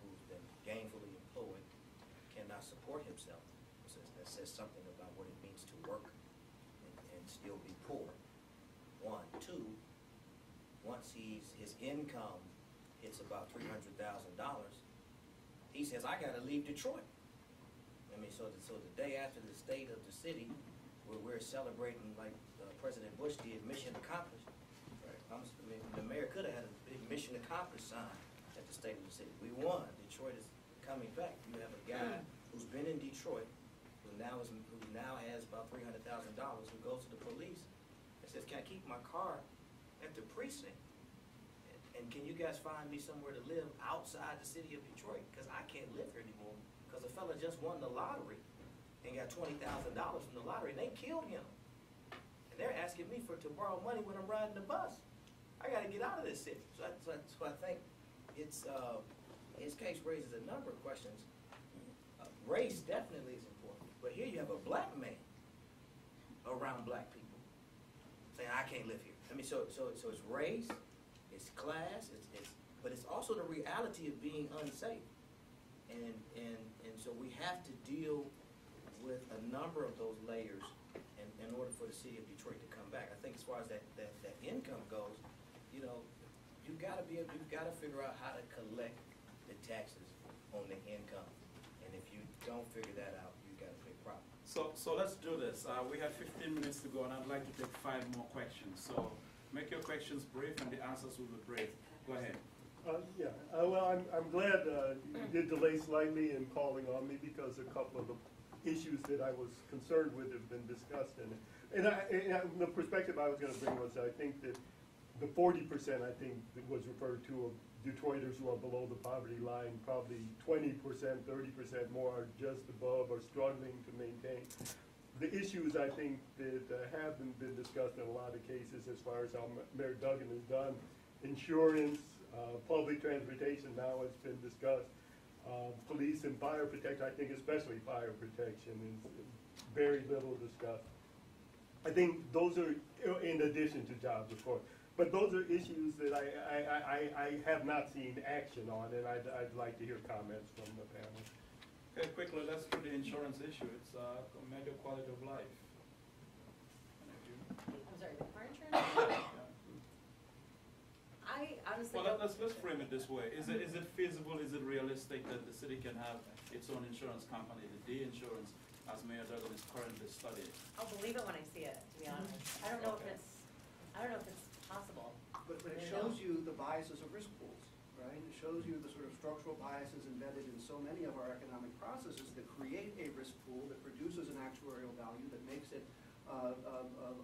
who's been gainfully employed, cannot support himself. That says something about what it means to work and still be poor. One. Two, once his income hits about $300,000, he says, I gotta leave Detroit. I mean, so the day after the state of the city, where we're celebrating like President Bush did, mission accomplished. Right. I mean, the mayor could have had a big mission accomplished sign at the state of the city. We won. Detroit is coming back. You have a guy who's been in Detroit, who now has about $300,000, who goes to the police and says, can I keep my car at the precinct? And can you guys find me somewhere to live outside the city of Detroit? Because I can't live here anymore. Because a fella just won the lottery and got $20,000 from the lottery, and they killed him. And they're asking me to borrow money when I'm riding the bus. I got to get out of this city. So I think his case raises a number of questions. Race definitely is important, but here you have a black man around black people saying, I can't live here. I mean, so it's race, it's class, but it's also the reality of being unsafe. And so we have to deal with a number of those layers in order for the city of Detroit to come back. I think as far as that income goes, you know, you've got to figure out how to collect the taxes on the income. And if you don't figure that out, you've got a big problem. So let's do this. We have 15 minutes to go, and I'd like to take 5 more questions. So make your questions brief, and the answers will be brief. Go ahead. Well, I'm glad you did delay slightly in calling on me because a couple of the issues that I was concerned with have been discussed in it. And the perspective I was going to bring was I think that the 40% I think that was referred to of Detroiters who are below the poverty line, probably 20%, 30% more are just above or struggling to maintain. The issues I think that haven't been discussed in a lot of cases as far as how Mayor Duggan has done, insurance, public transportation now has been discussed. Police and fire protection, I think especially fire protection is very little discussed. I think those are in addition to jobs, of course. But those are issues that I have not seen action on, and I'd like to hear comments from the panel. Okay, quickly, let's do the insurance issue. It's a major quality of life. I'm sorry, the car insurance? I honestly Well, don't. let's frame it this way. Is it feasible, is it realistic that the city can have its own insurance company, the D insurance, as Mayor Duggan is currently studying? I'll believe it when I see it, to be honest. I don't know if it's possible. But it shows you the biases of risk pools, right? It shows you the sort of structural biases embedded in so many of our economic processes that create a risk pool that produces an actuarial value that makes it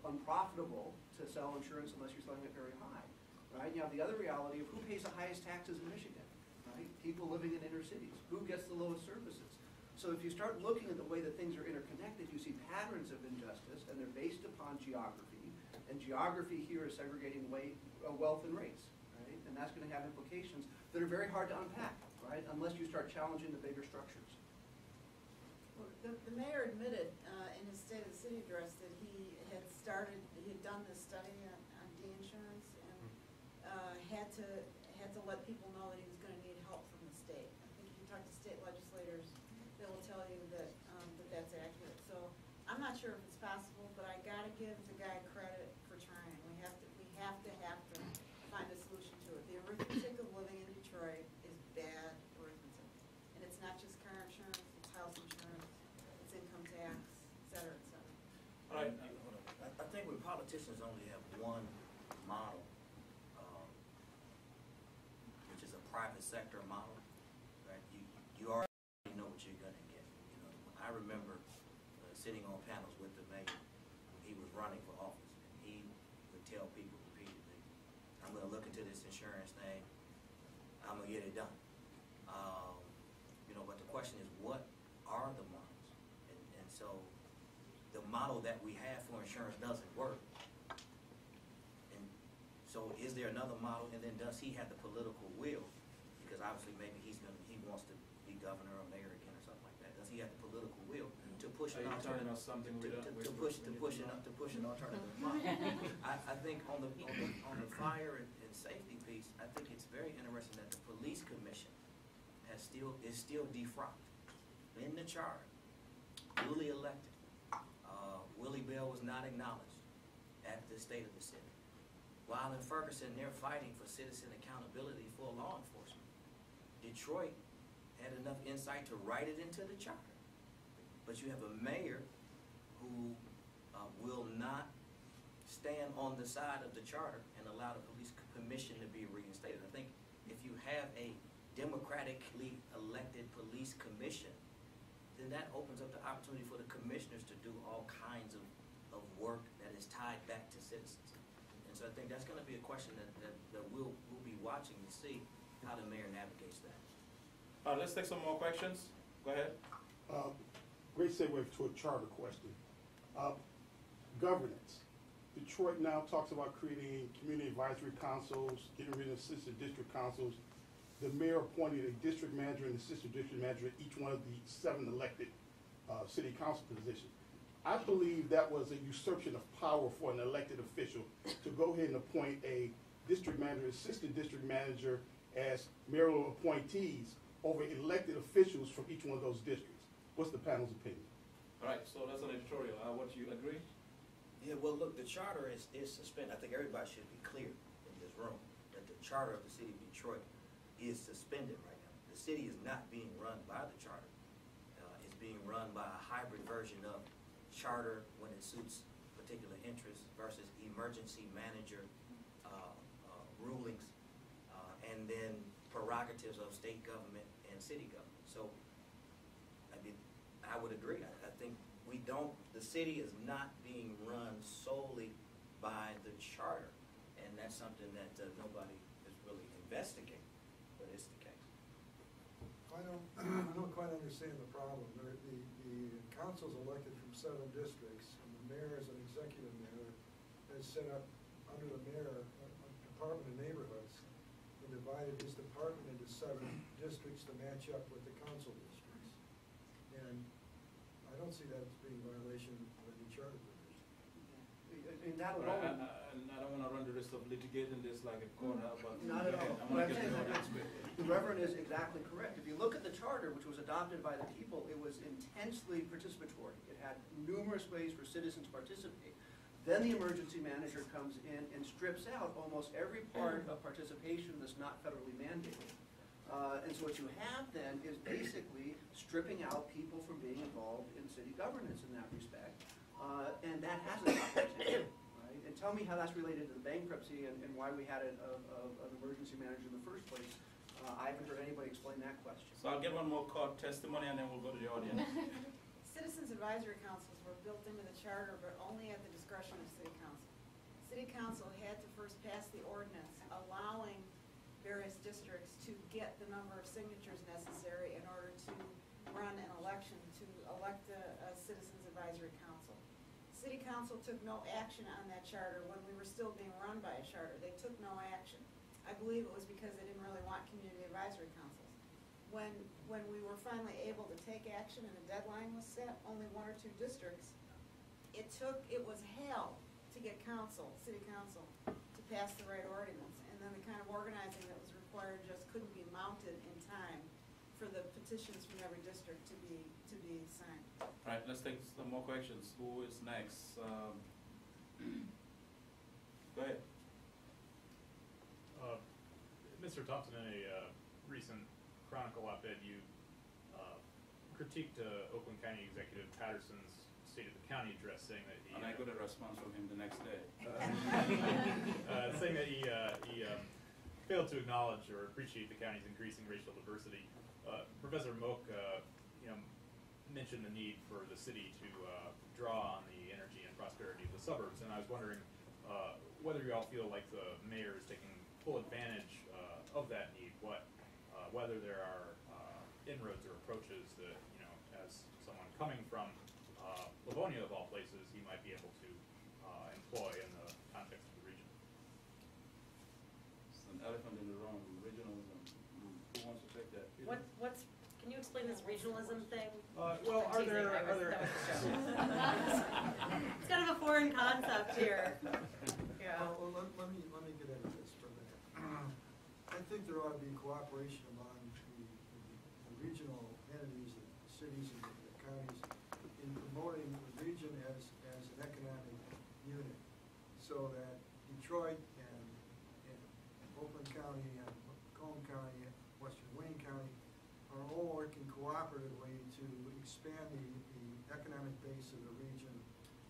unprofitable to sell insurance unless you're selling it very high, right? You have the other reality of who pays the highest taxes in Michigan, right? People living in inner cities. Who gets the lowest services? So if you start looking at the way that things are interconnected, you see patterns of injustice, and they're based upon geography. And geography here is segregating wealth and race, right? And that's going to have implications that are very hard to unpack, right? Unless you start challenging the bigger structures. The mayor admitted in his State of the City address that he had done this study on de-insurance and had to let people know that he was going to need help from the state. I think if you talk to state legislators, they will tell you that that's accurate. So I'm not sure if it's possible, but I got to give the guy credit for trying. We have to find a solution to it. The arithmetic of living in Detroit is bad arithmetic, and it's not just car insurance, it's house insurance, it's income tax, et cetera, et cetera. All right. I think we politicians only have one model, which is a private sector model, right? You already know what you're gonna get. You know, I remember sitting on panels with the mayor when he was running for office, and he would tell people repeatedly, "I'm gonna look into this insurance thing. I'm gonna get it done." You know, but the question is, what are the models? And so, the model that we have for insurance doesn't work. And so is there another model, and then does he have the political will? Because obviously maybe he wants to be governor or mayor again or something like that. Does he have the political will to push an alternative? To push an alternative model? I think on the fire and safety piece, I think it's very interesting that the police commission is still defrocked in the charter, duly elected. Willie Bell was not acknowledged at the State of the City. While in Ferguson, they're fighting for citizen accountability for law enforcement. Detroit had enough insight to write it into the charter. But you have a mayor who will not stand on the side of the charter and allow the police commission to be reinstated. I think if you have a democratically elected police commission, then that opens up the opportunity for the commissioners to do all kinds of work that is tied back to citizens. And so I think that's going to be a question that we'll be watching to see how the mayor navigates that. Let's take some more questions. Go ahead. Great segue to a charter question. Governance. Detroit now talks about creating community advisory councils, getting rid of assistant district councils. The mayor appointed a district manager and assistant district manager at each one of the 7 elected city council positions. I believe that was a usurpation of power for an elected official to go ahead and appoint a district manager, assistant district manager as mayoral appointees over elected officials from each one of those districts. What's the panel's opinion? All right, so that's an editorial. What you agree? Yeah, well, look, the charter is suspended. I think everybody should be clear in this room that the charter of the city of Detroit is suspended right now. The city is not being run by the charter. It's being run by a hybrid version of charter when it suits particular interests versus emergency manager rulings, and then prerogatives of state government and city government. So, I mean, I would agree. I think the city is not being run solely by the charter, and that's something that nobody is really investigating, but it's the case. I don't quite understand the problem. The council's elected from 7 districts, and the mayor is an executive mayor has set up under the mayor a Department of Neighborhoods and divided his department into 7 districts to match up with the council districts. And I don't see that as being a violation of any charter provision. And that would Right, only. I don't want to run the risk of litigating this like a courthouse, but Not at all. I'm What going to I'm get saying to is know that that. the Reverend is exactly correct. If you look at the charter, which was adopted by the people, it was intensely participatory. It had numerous ways for citizens to participate. Then the emergency manager comes in and strips out almost every part of participation that's not federally mandated. And so what you have then is basically stripping out people from being involved in city governance in that respect. And that hasn't happened. Right? And tell me how that's related to the bankruptcy and why we had an emergency manager in the first place. I haven't heard anybody explain that question. So I'll get one more court testimony and then we'll go to the audience. Citizens advisory councils were built into the charter, but only at the discretion of city council. City council had to first pass the ordinance allowing various districts to get the number of signatures necessary in order to run an election to elect a citizens advisory council. City council took no action on that charter when we were still being run by a charter. They took no action. I believe it was because they didn't really want community advisory councils. when we were finally able to take action and a deadline was set, only 1 or 2 districts, it was hell to get city council, to pass the right ordinance. And then the kind of organizing that was required just couldn't be mounted in time for the petitions from every district to be signed. All right, let's take some more questions. Who is next? Go ahead. Mr. Thompson, in a recent Chronicle op-ed, you critiqued Oakland County Executive Patterson's State of the County address, saying that he... And I got a response from him the next day. Saying that he failed to acknowledge or appreciate the county's increasing racial diversity. Professor Moak, mentioned the need for the city to draw on the energy and prosperity of the suburbs, and I was wondering whether you all feel like the mayor is taking full advantage of that need, whether there are inroads or approaches that, as someone coming from Livonia of all places, he might be able to employ in the context of the region. It's an elephant in the room, regionalism. Who wants to take that? Can you explain this regionalism thing? Well, are there... It's kind of a foreign concept here. Yeah. Well, let me get into this for a minute. I think there ought to be cooperation among the regional entities, the cities and the counties, in promoting the region as an economic unit, so that Detroit and Oakland County and Macomb County and Western Wayne County are all working cooperatively to expand the economic base of the region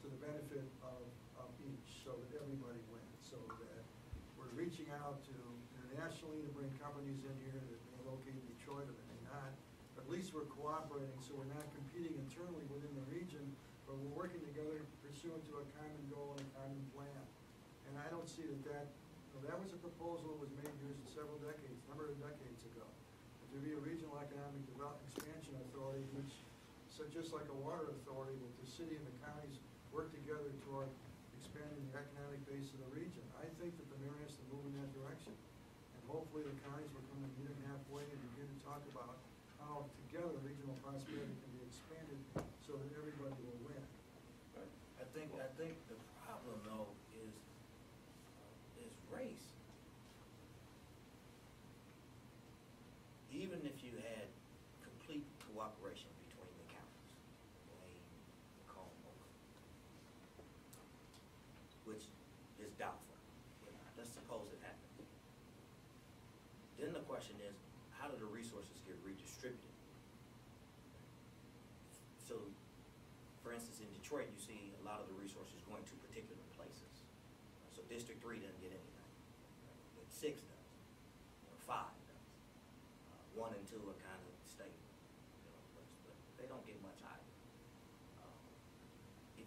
to the benefit of each, so that everybody wins, so that we're reaching out to internationally to bring companies in here that may locate in Detroit or they may not, but at least we're cooperating, so we're not competing internally within the region, but we're working together pursuant to a common goal and a common plan. And I don't see that was a proposal that was made several decades, a number of decades ago. To be a regional economic expansion authority, which, so just like a water authority, that the city and the counties work together toward expanding the economic base of the region. I think that the mayor has to move in that direction. And hopefully the counties will come and meet him halfway and begin to talk about how together regional prosperity can be expanded so that everybody will win. I think the problem though is race. Even if you had complete cooperation between the counties, Wayne, Macomb, Oakland, which is doubtful, let's suppose it happens. Then the question is, how do the resources get redistributed? So, for instance, in Detroit, you see a lot of the resources going to particular places. So District 3 doesn't get anything. 6 does, 5 does. 1 and 2 are kind of stable, but they don't get much either.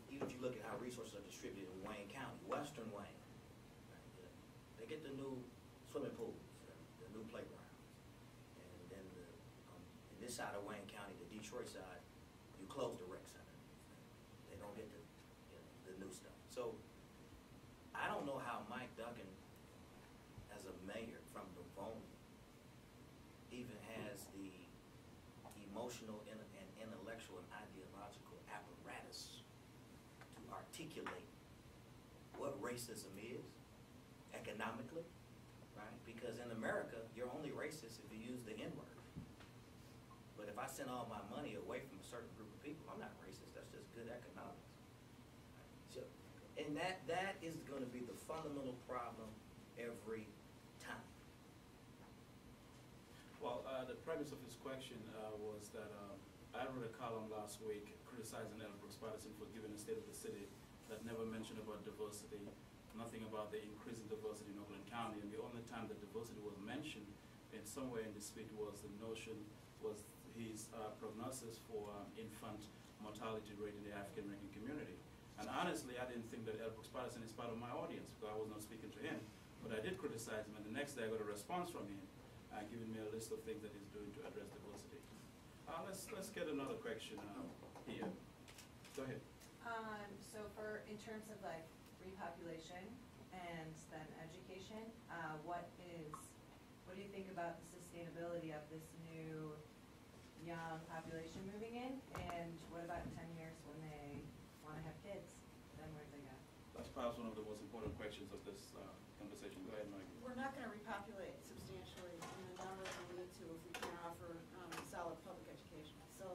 Even if you look at how resources are distributed in Wayne County, Western Wayne, right, they get the new swimming pools, the new playgrounds, and then in this side of Wayne County, the Detroit side, you close the rec center. They don't get the new stuff. So I don't know how Mike Duggan, as a mayor from Livonia, even has the emotional and intellectual and ideological apparatus to articulate what racism is economically, right? Because in America, you're only racist if you use the N-word. But if I send all my money away from a certain group of people, I'm not racist. That's just good economics. So, and that is going to be the fundamental problem every time. Well, the premise of his question was that I wrote a column last week criticizing Elbrook Patterson for giving a state of the city that never mentioned about diversity, nothing about the increasing diversity in Oakland County, and the only time that diversity was mentioned in somewhere in the speech was the notion, was his prognosis for infant mortality rate in the African-American community. And honestly, I didn't think that Elbrook Patterson is part of my audience because I was not speaking to him, but I did criticize him, and the next day I got a response from him. Giving me a list of things that he's doing to address diversity. Let's get another question here. Go ahead. So in terms of like repopulation and then education, what do you think about the sustainability of this new young population moving in, and what about in 10 years when they want to have kids? Then where do they go? That's perhaps one of the most important questions of this conversation. Go ahead, Mike. We're not gonna repopulate substantially in the numbers we need to if we can't offer solid public education. So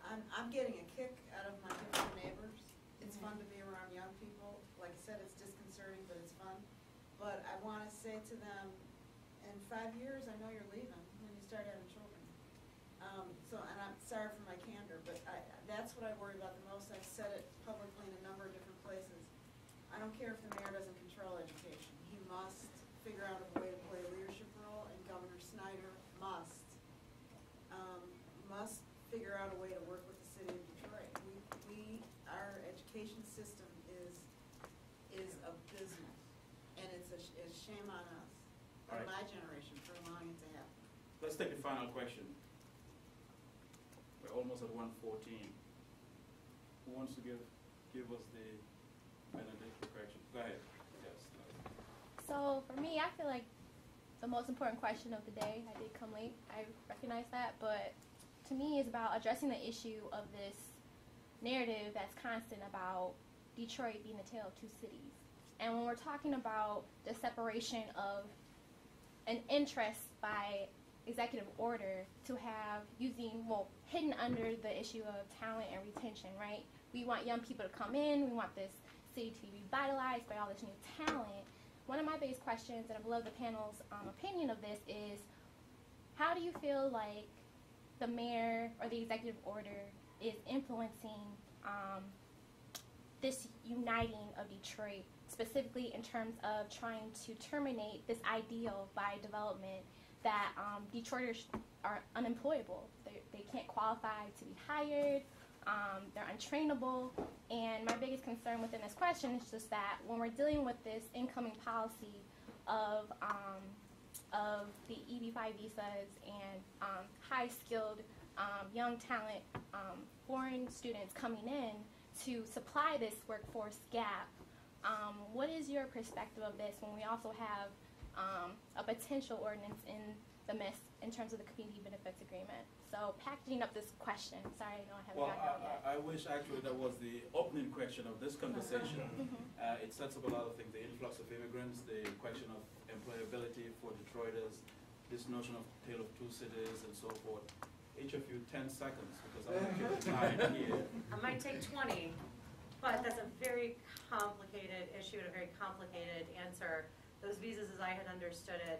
I'm getting a kick out of my different neighbors. It's fun to be around young people. Like I said, it's disconcerting, but it's fun. But I wanna say to them, in 5 years, I know you're leaving when you start having children. And I'm sorry for my candor, but that's what I worry about the most. I've said it publicly in a number of different places. I don't care if the mayor doesn't control education. He must figure out a way to play a leadership role, and Governor Snyder must figure out a way to work with the city of Detroit. Our education system is abysmal, and it's a shame on us, All and right. my generation, for allowing it to happen. Let's take the final question. We're almost at 1:14. Who wants to give us the benediction correction? Go ahead. Yes. So for me, I feel like the most important question of the day, I did come late, I recognize that, but to me is about addressing the issue of this narrative that's constant about Detroit being the tale of two cities. And when we're talking about the separation of an interest by executive order to have hidden under the issue of talent and retention, right? We want young people to come in, we want this city to be revitalized by all this new talent. One of my biggest questions, and I love the panel's opinion of this, is how do you feel like the mayor or the executive order is influencing this uniting of Detroit, specifically in terms of trying to terminate this ideal by development that Detroiters are unemployable. They can't qualify to be hired. They're untrainable. And my biggest concern within this question is just that when we're dealing with this incoming policy of the EB-5 visas and high-skilled young talent foreign students coming in to supply this workforce gap, what is your perspective of this when we also have a potential ordinance in the midst in terms of the community benefits agreement? So packaging up this question, sorry, I know I haven't Well, gotten it yet. I wish actually that was the opening question of this conversation. It sets up a lot of things, the influx of immigrants, the question of employability for Detroiters, this notion of tale of two cities and so forth. Each of you 10 seconds, because I'm going to keep time here. I might take 20, but that's a very complicated issue and a very complicated answer. Those visas, as I had understood it,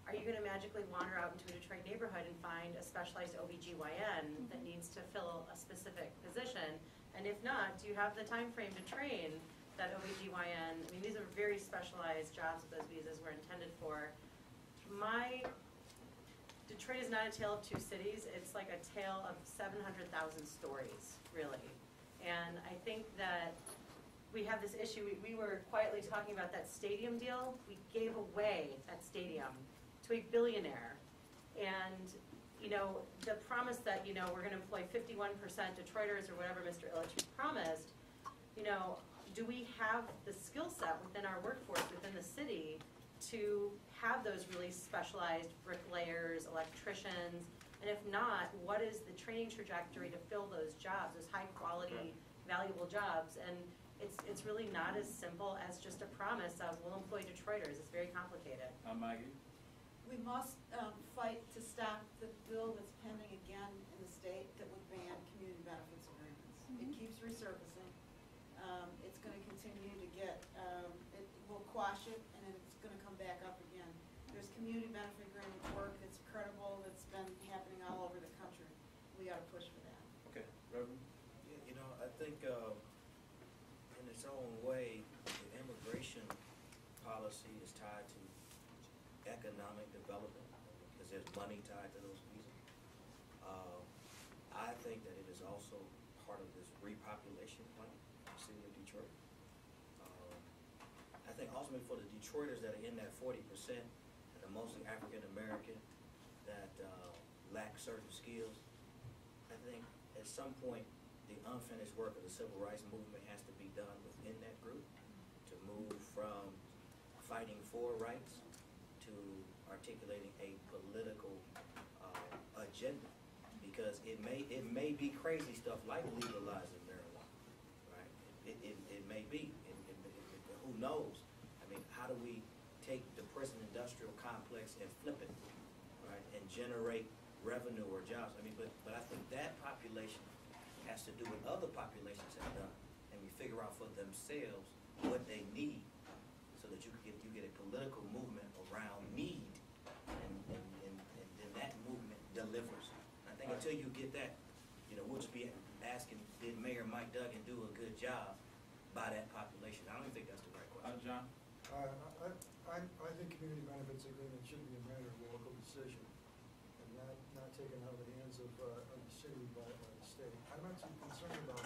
are you going to magically wander out into a Detroit neighborhood and find a specialized OBGYN that needs to fill a specific position? And if not, do you have the time frame to train that OBGYN? I mean, these are very specialized jobs that those visas were intended for. Detroit is not a tale of two cities. It's like a tale of 700,000 stories, really. And I think that we have this issue. We were quietly talking about that stadium deal. We gave away that stadium to a billionaire. And, the promise that, we're going to employ 51% Detroiters or whatever Mr. Illich promised, do we have the skill set within our workforce, within the city, to have those really specialized bricklayers, electricians? And if not, what is the training trajectory to fill those jobs, those high-quality, valuable jobs? And it's really not as simple as just a promise of we'll employ Detroiters. It's very complicated. Maggie? We must fight to stop the bill that's pending again in the state that would ban community benefits agreements. It keeps resurfacing. It's going to continue to it will quash it, and then it's going to come back up again. There's community benefit agreement work that's credible, that's been happening all over the country. We ought to push for that. Okay, Reverend? Yeah, I think in its own way, the immigration policy is tied to economic development because there's money tied to those visas. I think that it is also part of this repopulation plan in the city of Detroit. I think ultimately for the Detroiters that are in that 40% and are mostly African American that lack certain skills, I think at some point the unfinished work of the civil rights movement has to be done within that group to move from fighting for rights to articulating a political agenda, because it may be crazy stuff like legalizing marijuana, right? It may be, who knows? I mean, how do we take the present industrial complex and flip it, right, and generate revenue or jobs? I mean, but I think that population has to do what other populations have done, and we figure out for themselves what they need, so that you get a political movement around need, and then that movement delivers. I think until you get that, we'll just be asking, did Mayor Mike Duggan do a good job by that population? I don't even think that's the right question. John? I think community benefits agreement should be a matter of local decision, and not taken out of the hands of the city by the state. I'm not too concerned about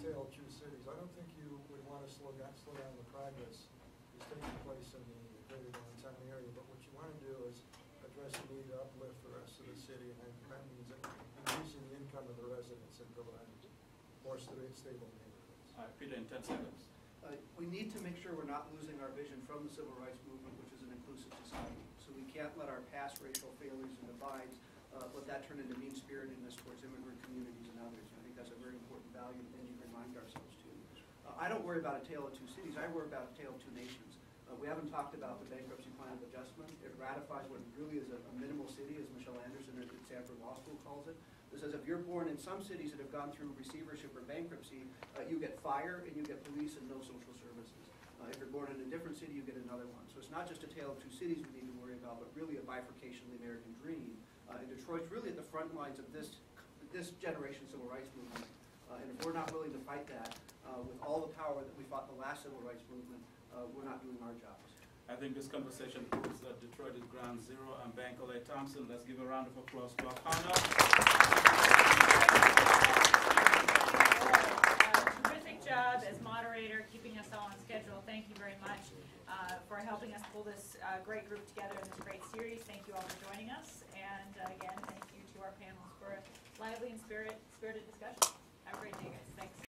tale of two cities. I don't think you would want to slow down the progress that's taking place in the greater downtown area, but what you want to do is address the need to uplift the rest of the city, and that means increasing the income of the residents and providing more stable neighborhoods. All right, Peter, in 10 seconds. We need to make sure we're not losing our vision from the civil rights movement, which is an inclusive society. So we can't let our past racial failures and divides, let that turn into mean-spiritedness towards immigrant communities and others. I think that's a very important value that we need to remind ourselves to. I don't worry about a tale of two cities. I worry about a tale of two nations. We haven't talked about the bankruptcy plan of adjustment. It ratifies what really is a minimal city, as Michelle Anderson at Stanford Law School calls it. This says if you're born in some cities that have gone through receivership or bankruptcy, you get fire and you get police and no social services. If you're born in a different city, you get another one. So it's not just a tale of two cities we need to worry about, but really a bifurcation of the American dream. And Detroit's really at the front lines of this generation civil rights movement. And if we're not willing to fight that with all the power that we fought the last civil rights movement, we're not doing our jobs. I think this conversation proves that Detroit is ground zero. I'm Bankerley Thompson. Let's give a round of applause to our panel. Terrific job as moderator, keeping us all on schedule. Thank you very much for helping us pull this great group together in this great series. Thank you all for joining us. And again, thank you to our panelists for a lively and spirited discussion. Have a great day, guys. Thanks.